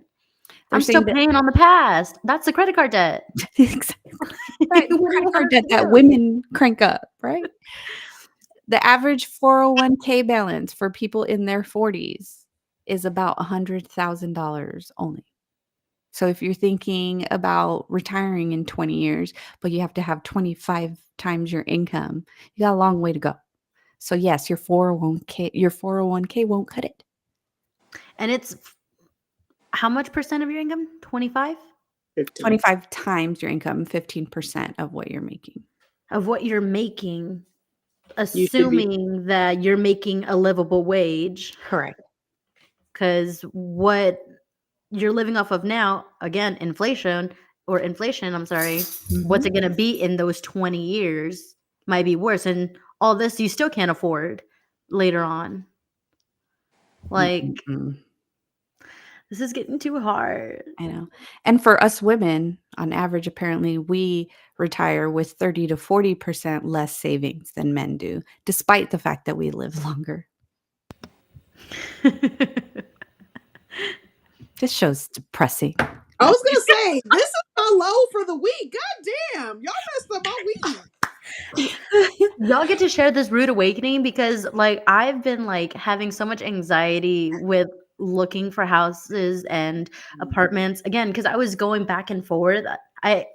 they're I'm still saying that paying on the past. That's the credit card debt. exactly, that What do you credit want card us debt to that do? women crank up, right? The average 401k balance for people in their 40s is about $100,000 only. So if you're thinking about retiring in 20 years, but you have to have 25 times your income, you got a long way to go. So yes, your 401k won't cut it. And it's how much percent of your income? 25 15. 25 times your income, 15% of what you're making. of what you're making, You should be. assuming that you're making a livable wage. Correct. Because what you're living off of now, again, inflation, I'm sorry, what's Mhm. it going to be in those 20 years might be worse. And all this you still can't afford later on. Like, Mm-mm-mm. this is getting too hard. I know. And for us women, on average, apparently we retire with 30 to 40% less savings than men do, despite the fact that we live longer. This show's depressing. I was gonna say this is a low for the week. God damn, y'all messed up my week. Y'all get to share this rude awakening because like I've been like having so much anxiety with looking for houses and apartments again because I was going back and forth. I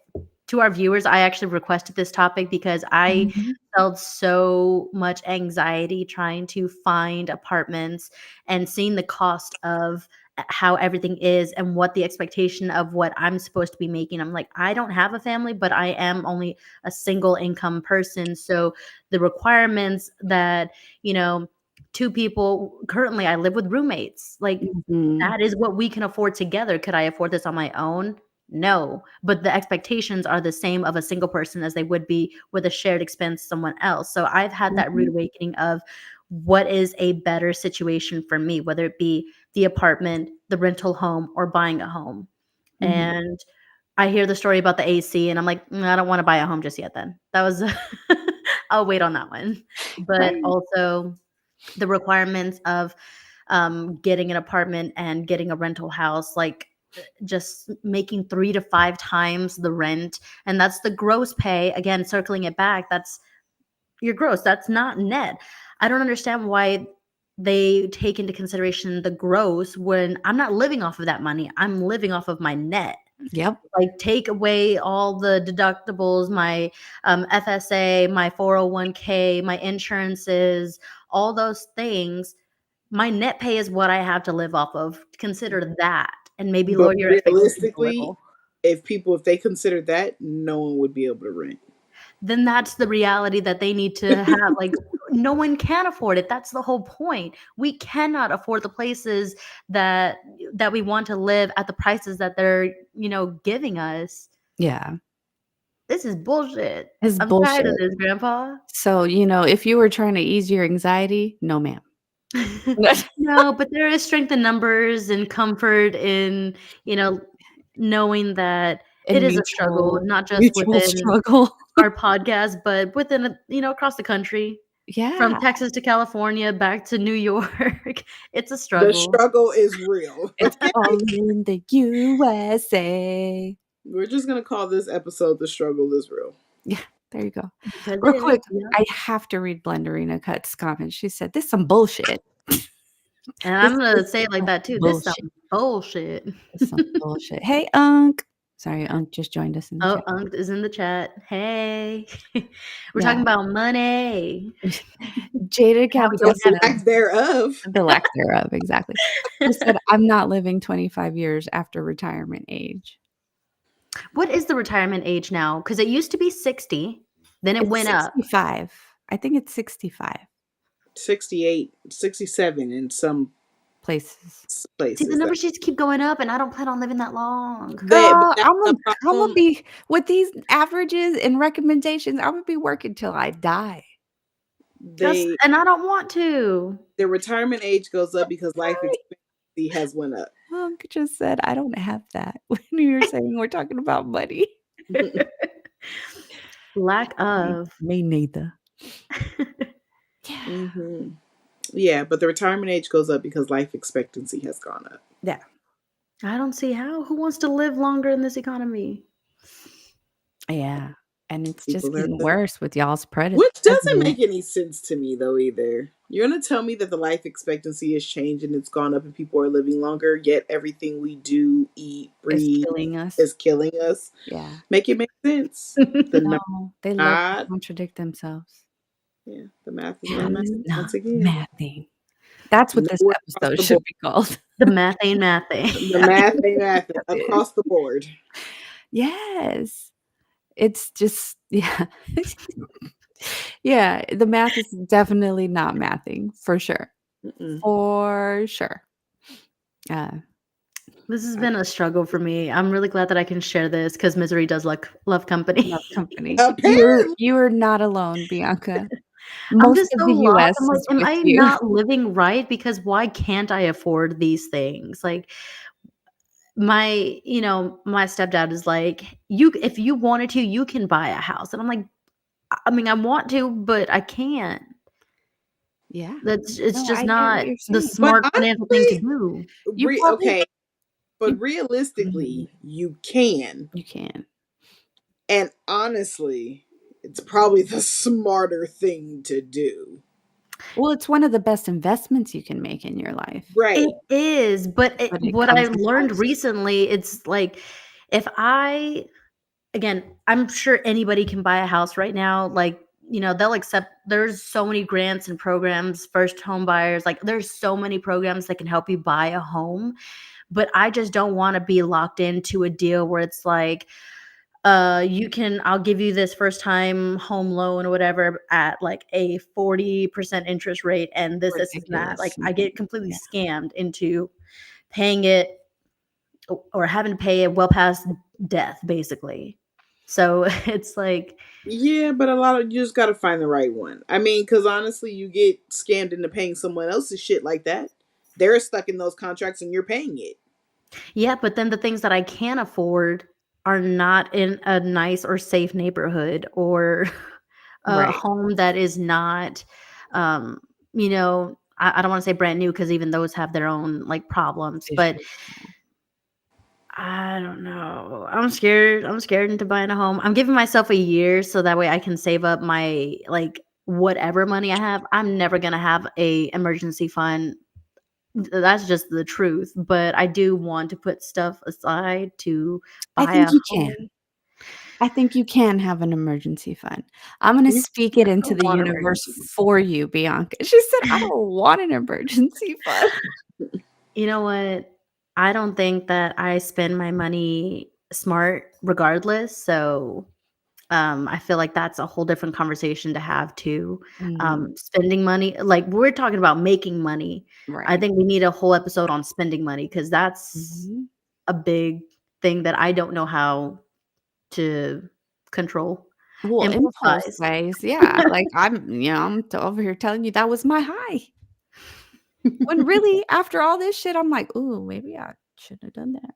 To our viewers, I actually requested this topic because I Mhm. felt so much anxiety trying to find apartments and seeing the cost of how everything is and what the expectation of what I'm supposed to be making. I'm like, I don't have a family, but I am only a single income person. So the requirements that, you know, two people currently I live with roommates. Like Mhm. that is what we can afford together. Could I afford this on my own? No, but the expectations are the same of a single person as they would be with a shared expense someone else. So I've had that rude Mhm. awakening of what is a better situation for me, whether it be the apartment, the rental home, or buying a home. Mhm. And I hear the story about the AC and I'm like, I don't want to buy a home just yet then. That was I'll wait on that one. But Right. also the requirements of getting an apartment and getting a rental house, like just making 3 to 5 times the rent. And that's the gross pay. Again, circling it back, that's your gross. That's not net. I don't understand why they take into consideration the gross when I'm not living off of that money. I'm living off of my net. Yep. Like take away all the deductibles, my FSA, my 401k, my insurances, all those things. My net pay is what I have to live off of. Consider that and maybe But lower your expectations a realistically, little. if they considered that, no one would be able to rent. Then that's the reality that they need to have. Like, no one can afford it. That's the whole point. We cannot afford the places that we want to live at the prices that they're, giving us. Yeah. This is bullshit. It's I'm tired of bullshit. this, grandpa. So, if you were trying to ease your anxiety, no, ma'am. No, but there is strength in numbers and comfort in, you know, knowing that it And is a struggle, mutual not just mutual within struggle. our podcast, but within, across the country, from Yeah. Texas to California, back to New York. It's a The struggle. struggle is real. It's all in the USA. We're just gonna call this episode "The Struggle Is Real." Yeah, there you go. Because it Real is, quick, yeah. I have to read Blenderina Cut's comment. She said, "This some bullshit." And This I'm gonna is say it like some that too. This bullshit. some bullshit. This some bullshit. Hey, Unc. Sorry, Unc just joined us in the Oh, chat. Unc is in the chat. Hey. We're Yeah. talking about money. Jaded How we Cowboy don't have said Lack thereof. the lack thereof, exactly. She said, "I'm not living 25 years after retirement age." What is the retirement age now? Because it used to be 60, then it It's went up. 65. I think it's 65 68, 67 in some places. See, the places. numbers just keep going up, and I don't plan on living that long. But Girl, that's I'm the gonna problem. be with these averages and recommendations. I'm gonna be working till I die. They And I don't want to. the retirement age goes up because life expectancy has went up. Unc just said, "I don't have that," when you were saying we're talking about money. Lack of. Me neither. Yeah. Hmm. Yeah, but the retirement age goes up because life expectancy has gone up. Yeah. I don't see how. Who wants to live longer in this economy? Yeah, and it's just People are getting worse with y'all's which doesn't president. make any sense to me though either. You're gonna tell me that the life expectancy has changed and it's gone up and people are living longer, yet everything we do, eat, Is breathe killing us. is killing us. Yeah. Make it make sense. The numbers No, they love to not. contradict themselves. Yeah, the math is Math not is mathing not once again. mathing. That's what this Nowhere across episode the board. should be called. The math ain't mathing. The math ain't mathing It across the board. Yes. It's just yeah. Yeah, the math is definitely not mathing, for sure. Mm-mm. For sure. Uh, This has been a struggle for me. I'm really glad that I can share this because misery does love company. love company. Apparently, You're not alone, Bianca. I'm Most just of so the lost. US I'm like, is am with I you. not living right? Because why can't I afford these things? Like my stepdad is like, you if you wanted to, you can buy a house. And I'm like, I mean, I want to, but I can't. Yeah. It's No, just I get what not you're the saying. but smart financial thing to honestly, do. You probably okay, but you Mhm. realistically, you can. You can. And honestly, it's probably the smarter thing to do. Well, it's one of the best investments you can make in your life, It Right. is, but but it what I comes with learned price. recently, it's like if I again, I'm sure anybody can buy a house right now. Like, they'll accept there's so many grants and programs, first home buyers, like there's so many programs that can help you buy a home. But I just don't want to be locked into a deal where it's like, I'll give you this first time home loan or whatever at like a 40% interest rate and this and that. Like Ridiculous. I get completely Yeah. scammed into paying it or having to pay it well past death, basically. So it's like, Yeah, but a lot of you just got to find the right one. I mean, because honestly, you get scammed into paying someone else's shit like that. They're stuck in those contracts and you're paying it. yeah, but then the things that I can afford are not in a nice or safe neighborhood or a Right. home that is not, um, I don't want to say brand new because even those have their own like problems, but Issues. I don't know. I'm scared. I'm scared into buying a home. I'm giving myself a year so that way I can save up my like whatever money I have. I'm never gonna have a emergency fund. That's just the truth. But I do want to put stuff aside to I buy think a you can. home. I think you can have an emergency fund. I'm gonna You speak I it into don't the want universe emergency. for you, Bianca. She said, "I don't want an emergency fund." You know what? I don't think that I spend my money smart regardless. So I feel like that's a whole different conversation to have too. Mhm. Spending money, like we're talking about making money. I Right. think we need a whole episode on spending money because that's Mhm. a big thing that I don't know how to control. Well, Impulse impulse buys. buys, yeah, like, I'm over here telling you that was my high. When really, after all this shit, I'm like, "Ooh, maybe I shouldn't have done that."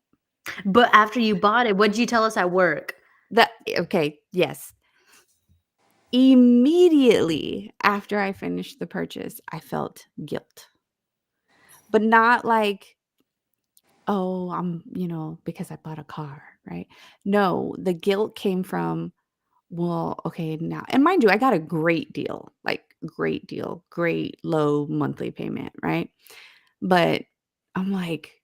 But after you bought it, what did you tell us at work? That okay, yes. Immediately after I finished the purchase, I felt guilt, but not like, "Oh, because I bought a car," right? No, the guilt came from, "Well, okay, now" and mind you, I got a great deal, like, great deal, great low monthly payment, right? But I'm like,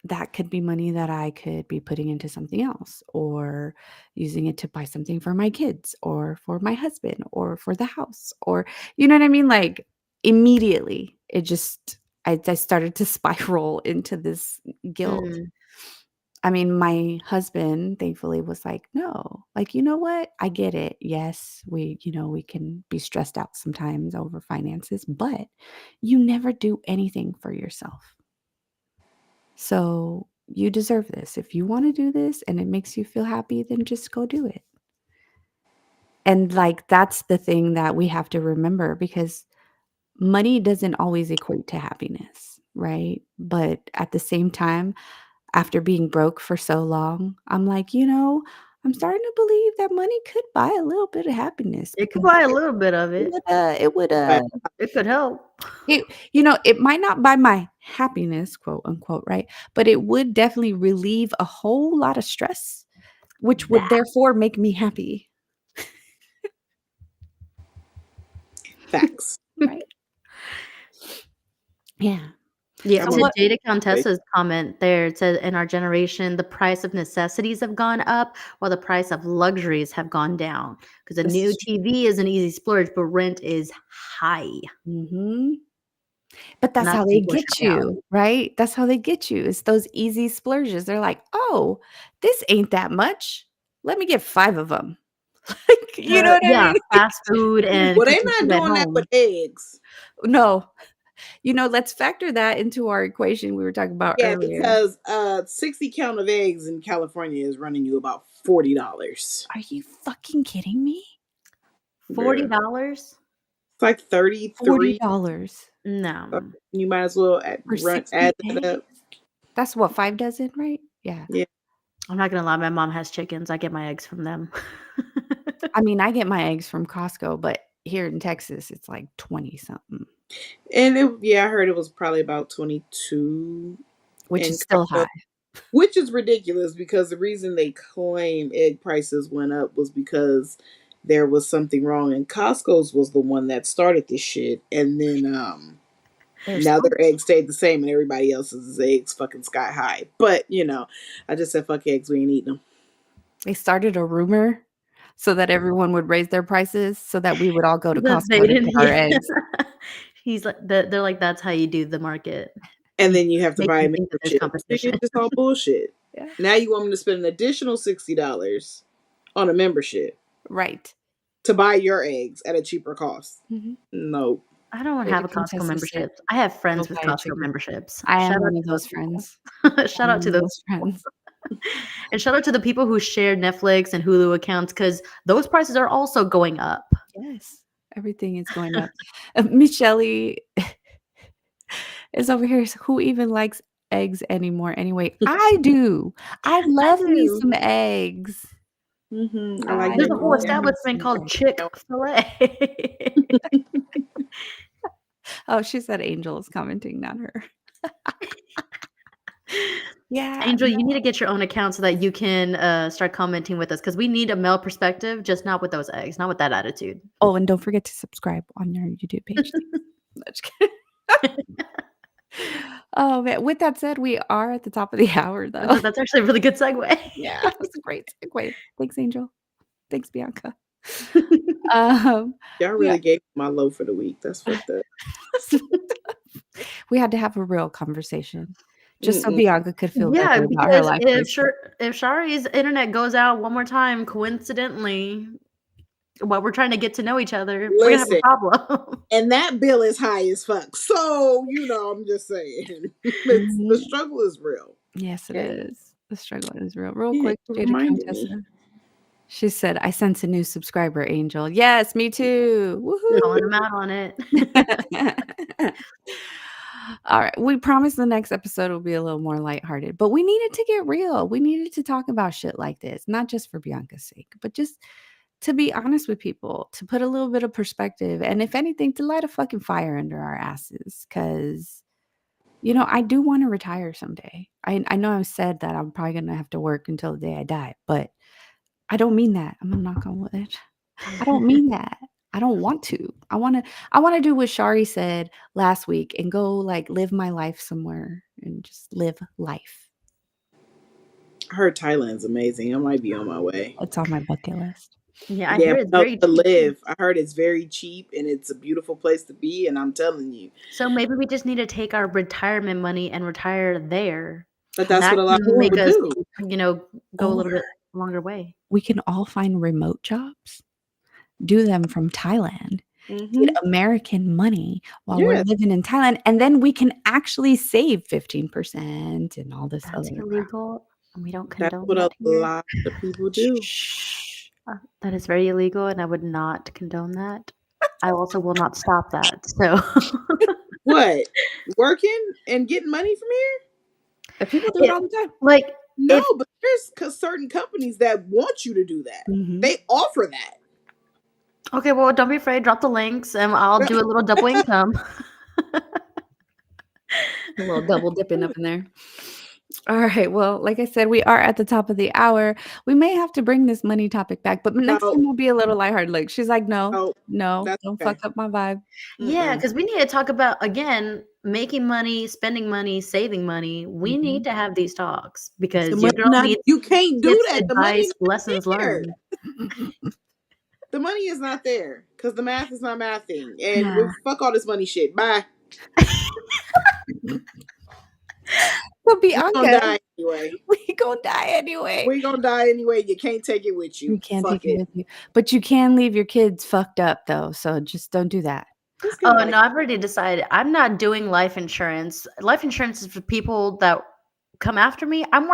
that could be money that I could be putting into something else or using it to buy something for my kids or for my husband or for the house or you know what I mean? Like, immediately, it just I started to spiral into this guilt. Mm. I mean, my husband thankfully was like, "No, like, you know what? I get it. Yes, we can be stressed out sometimes over finances, but you never do anything for yourself. So, you deserve this. If you wanna do this and it makes you feel happy, then just go do it." And, like, that's the thing that we have to remember because money doesn't always equate to happiness, right? But at the same time, after being broke for so long, I'm like, I'm starting to believe that money could buy a little bit of happiness It could because buy a little bit of it it. would, it would, But It could help. it might not buy my happiness, quote unquote, right? But it would definitely relieve a whole lot of stress, which would That therefore make me happy, facts. right? Yeah. Yeah, I'm So a to what Jada big Contessa's comment there, it said, "In our generation, the price of necessities have gone up while the price of luxuries have gone down. Because a this new is TV is an easy splurge, but rent is high." mhm. But And that's that's how they get unfortunate you, reality. right? That's how they get you. It's those easy splurges. They're like, "Oh, this ain't that much. Let me get 5 of them." Like, you know what I Yeah, mean? fast food and Well, they cooking not food at doing that with home. eggs. No. Let's factor that into our equation we were talking about Yeah, earlier. because 60 count of eggs in California is running you about $40. Are you fucking kidding me? Girl. $40? It's like 33. $40 No. You might as well for add 60 that up. eggs? That's what, 5 dozen, right? Yeah. Yeah. I'm not gonna lie, my mom has chickens, I get my eggs from them. I mean, I get my eggs from Costco, but here in Texas, it's like 20 something, And I heard it was probably about 22 which in is still Costco, high. which is ridiculous because the reason they claim egg prices went up was because there was something wrong, and Costco's was the one that started this shit, and then They're now smart. their eggs stayed the same, and everybody else's eggs fucking sky high. But I just said fuck eggs, we ain't eating them. They started a rumor so that everyone would raise their prices so that we would all go to That they Costco to didn't get our yeah. eggs. He's like they're like, "That's how you do the market." And You then you have to make buy a them think that there's membership. competition. It's just all bullshit. Yeah. Now you want me to spend an additional $60 on a membership Right. to buy your eggs at a cheaper cost. Mhm. No. I don't have Jada a Costco Contessa said, membership. I have "Go friends with buy a Costco chicken." memberships. I am Shout out one of to those those people. friends. Shout I'm out one to of those those people. friends. And shout out to the people who share Netflix and Hulu accounts because those prices are also going up. Yes. Everything is going up. Michelle is over here. Who even likes eggs anymore anyway? I do. I I love me do. some eggs. I like I There's a making whole love me sandwiches. establishment some called eggs. Chick-fil-A. Oh, she said Angel is commenting, not her. Yeah, Angel, you need to get your own account so that you can start commenting with us because we need a male perspective, just not with those eggs, not with that attitude. oh, and don't forget to subscribe on your YouTube page. No, just kidding. Oh, man. With that said, we are at the top of the hour, though. That's actually a really good segue. Yeah, that's a great segue. Thanks, Angel. Thanks, Bianca. Um, Y'all yeah, really gave me my low for the week. That's fucked up. we had to have a real conversation just so Mm-mm. Bianca could feel Yeah, better about her because life choices. if Shari's internet goes out one more time, coincidentally, while we're trying to get to know each other, we're gonna have a Listen, problem. and that bill is high as fuck. So, I'm just saying. The Mhm. struggle is real. Yes, it Okay. is. The struggle is real. Real Yeah, quick, you Jada reminded me. Countessa. She said, "I sense a new subscriber, Angel." Yes, me too. Calling Woohoo. them out on it. All right. We promise the next episode will be a little more lighthearted, but we needed to get real. We needed to talk about shit like this, not just for Bianca's sake, but just to be honest with people, to put a little bit of perspective, and if anything, to light a fucking fire under our asses. Cause, I do want to retire someday. I know I've said that I'm probably going to have to work until the day I die, but I don't mean that. I'm gonna knock on wood. I don't mean that. I don't want to. I wanna do what Shari said last week and go, like, live my life somewhere and just live life. I heard Thailand's amazing. I might be on my way. It's on my bucket list. Yeah, I Yeah, hear it's no, very to cheap too. live. I heard it's very cheap and it's a beautiful place to be. And I'm telling you, So maybe we just need to take our retirement money and retire there. but that's That what a lot can of make people Or us, do. go a or little bit longer way. we can all find remote jobs, do them from Thailand, get Hmm. American money while we're Yes, living in Thailand, and then we can actually save 15% and all this That's other crap. illegal, and we don't that's condone what a that here. lot of people do. Shh. That is very illegal, and I would not condone that. I also will not stop that. So, What? Working and getting money from here? People do it it, all the time. like, No, if but there's certain companies that want you to do that. Mhm. They offer that. okay, well, don't be afraid. Drop the links, and I'll do a little double income. A little double dipping up in there. All right. Well, like I said, we are at the top of the hour. We may have to bring this money topic back, but next No, time we'll be a little lighthearted. Like she's like, no, no, no, that's don't okay. fuck up my vibe. Yeah, Mm-mm. because we need to talk about, again, making money, spending money, saving money. We need to have these talks The because your money girl not. needs You can't do tips, that. The money advice, not lessons there. learned. The money is not there because the math is not mathing, and Yeah. fuck all this money shit. Bye. But We gonna Bianca, die anyway. we gonna die anyway. We gonna die anyway. You can't take it with you. You can't Fuck take it it. with you, but you can leave your kids fucked up though. So just don't do that. Just Oh, get life. no, I've already decided I'm not doing life insurance. Life insurance is for people that come after me. I'm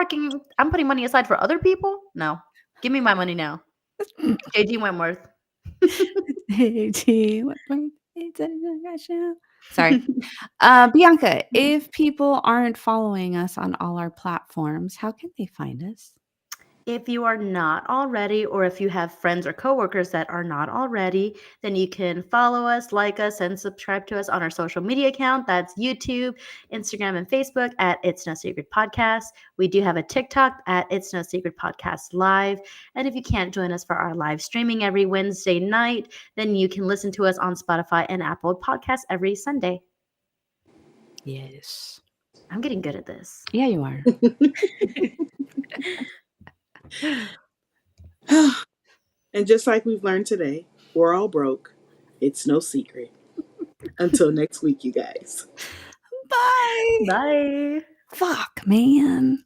putting money aside for other people. No, give me my money now. JG Wentworth. Hey, team. Sorry. Bianca, if people aren't following us on all our platforms, how can they find us? If you are not already, or if you have friends or coworkers that are not already, then you can follow us, like us, and subscribe to us on our social media account. That's YouTube, Instagram, and Facebook at It's No Secret Podcast. We do have a TikTok at It's No Secret Podcast Live. And if you can't join us for our live streaming every Wednesday night, then you can listen to us on Spotify and Apple Podcasts every Sunday. Yes. I'm getting good at this. Yeah, you are. And just like we've learned today, we're all broke. It's no secret. Until next week, you guys. Bye. Bye. Fuck, man.